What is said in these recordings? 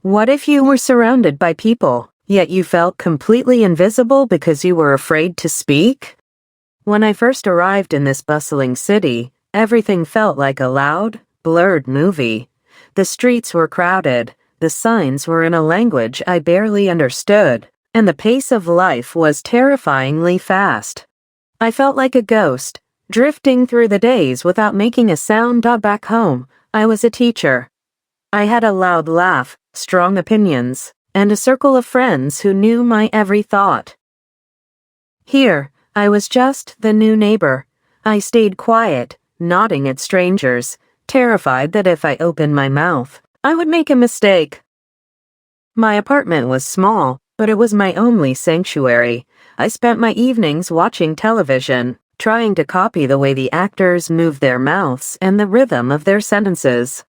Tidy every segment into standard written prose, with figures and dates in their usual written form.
What if you were surrounded by people, yet you felt completely invisible because you were afraid to speak? When I first arrived in this bustling city, everything felt like a loud, blurred movie. The streets were crowded, the signs were in a language I barely understood, and the pace of life was terrifyingly fast. I felt like a ghost, drifting through the days without making a sound. Back home, I was a teacher. I had a loud laugh, strong opinions, and a circle of friends who knew my every thought. Here, I was just the new neighbor. I stayed quiet, nodding at strangers, terrified that if I opened my mouth, I would make a mistake. My apartment was small, but it was my only sanctuary. I spent my evenings watching television, trying to copy the way the actors moved their mouths and the rhythm of their sentences.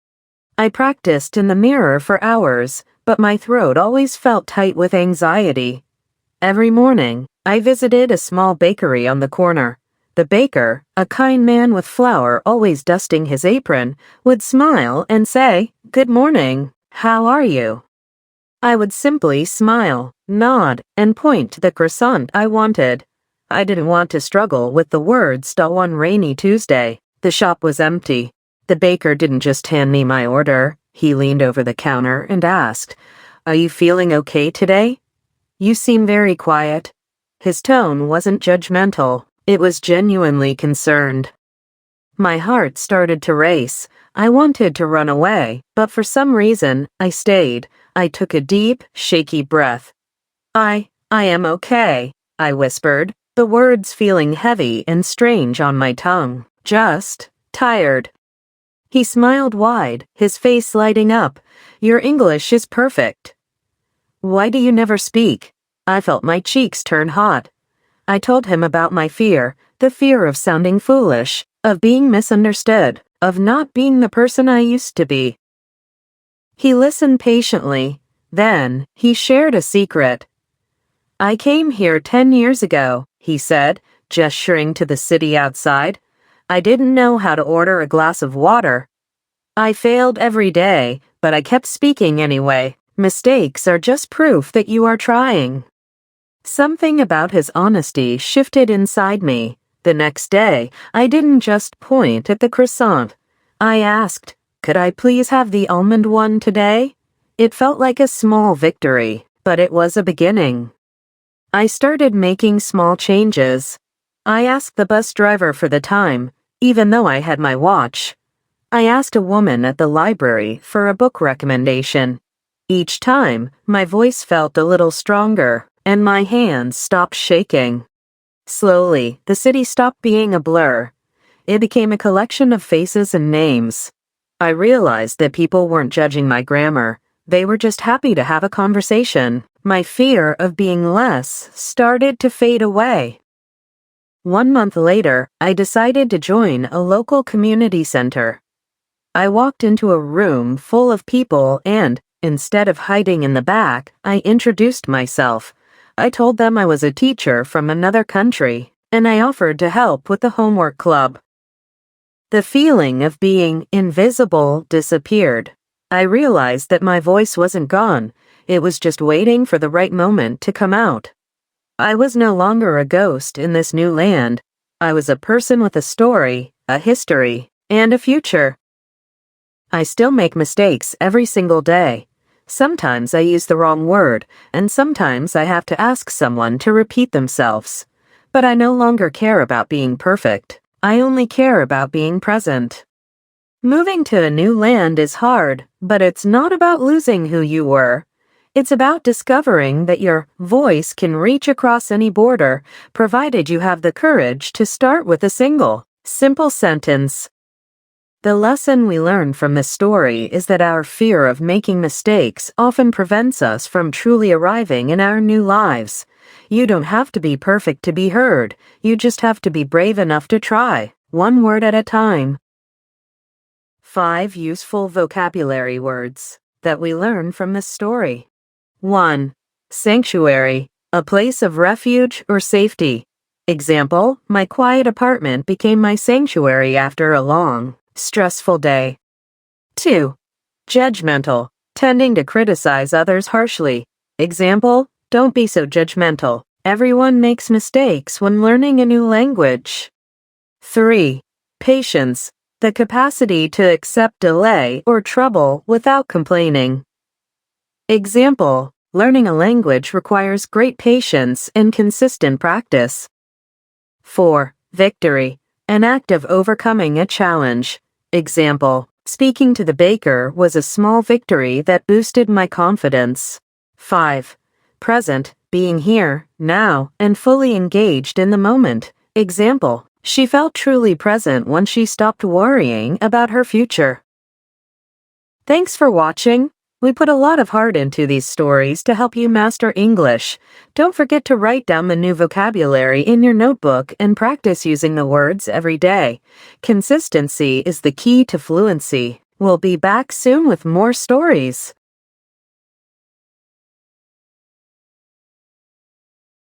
I practiced in the mirror for hours, but my throat always felt tight with anxiety. Every morning, I visited a small bakery on the corner. The baker, a kind man with flour always dusting his apron, would smile and say, "Good morning, how are you?" I would simply smile, nod, and point to the croissant I wanted. I didn't want to struggle with the words. One rainy Tuesday, the shop was empty. The baker didn't just hand me my order. He leaned over the counter and asked, "Are you feeling okay today? You seem very quiet." His tone wasn't judgmental. It was genuinely concerned. My heart started to race. I wanted to run away, but for some reason, I stayed. I took a deep, shaky breath. I am okay," I whispered, the words feeling heavy and strange on my tongue. "Just tired." He smiled wide, his face lighting up. "Your English is perfect." "Why do you never speak?" I felt my cheeks turn hot. I told him about my fear, the fear of sounding foolish, of being misunderstood, of not being the person I used to be. He listened patiently. Then, he shared a secret. "I came here 10 years ago," he said, gesturing to the city outside. "I didn't know how to order a glass of water. I failed every day, but I kept speaking anyway. Mistakes are just proof that you are trying." Something about his honesty shifted inside me. The next day, I didn't just point at the croissant. I asked, "Could I please have the almond one today?" It felt like a small victory, but it was a beginning. I started making small changes. I asked the bus driver for the time, even though I had my watch. I asked a woman at the library for a book recommendation. Each time, my voice felt a little stronger, and my hands stopped shaking. Slowly, the city stopped being a blur. It became a collection of faces and names. I realized that people weren't judging my grammar. They were just happy to have a conversation. My fear of being less started to fade away. 1 month later, I decided to join a local community center. I walked into a room full of people and, instead of hiding in the back, I introduced myself. I told them I was a teacher from another country, and I offered to help with the homework club. The feeling of being invisible disappeared. I realized that my voice wasn't gone. It was just waiting for the right moment to come out. I was no longer a ghost in this new land. I was a person with a story, a history, and a future. I still make mistakes every single day. Sometimes I use the wrong word, and sometimes I have to ask someone to repeat themselves. But I no longer care about being perfect. I only care about being present. Moving to a new land is hard, but it's not about losing who you were. It's about discovering that your voice can reach across any border, provided you have the courage to start with a simple sentence. The lesson we learn from this story is that our fear of making mistakes often prevents us from truly arriving in our new lives. You don't have to be perfect to be heard. You just have to be brave enough to try, one word at a time. 5 useful vocabulary words that we learn from this story. 1. Sanctuary, a place of refuge or safety. Example, my quiet apartment became my sanctuary after a long, stressful day. 2. Judgmental, Tending to criticize others harshly. Example, don't be so judgmental. Everyone makes mistakes when learning a new language. 3. Patience. The capacity to accept delay or trouble without complaining. Example, learning a language requires great patience and consistent practice. 4. Victory. An act of overcoming a challenge. Example, speaking to the baker was a small victory that boosted my confidence. 5. Present. Being here, now, and fully engaged in the moment. Example, she felt truly present when she stopped worrying about her future. Thanks for watching. We put a lot of heart into these stories to help you master English. Don't forget to write down the new vocabulary in your notebook and practice using the words every day. Consistency is the key to fluency. We'll be back soon with more stories.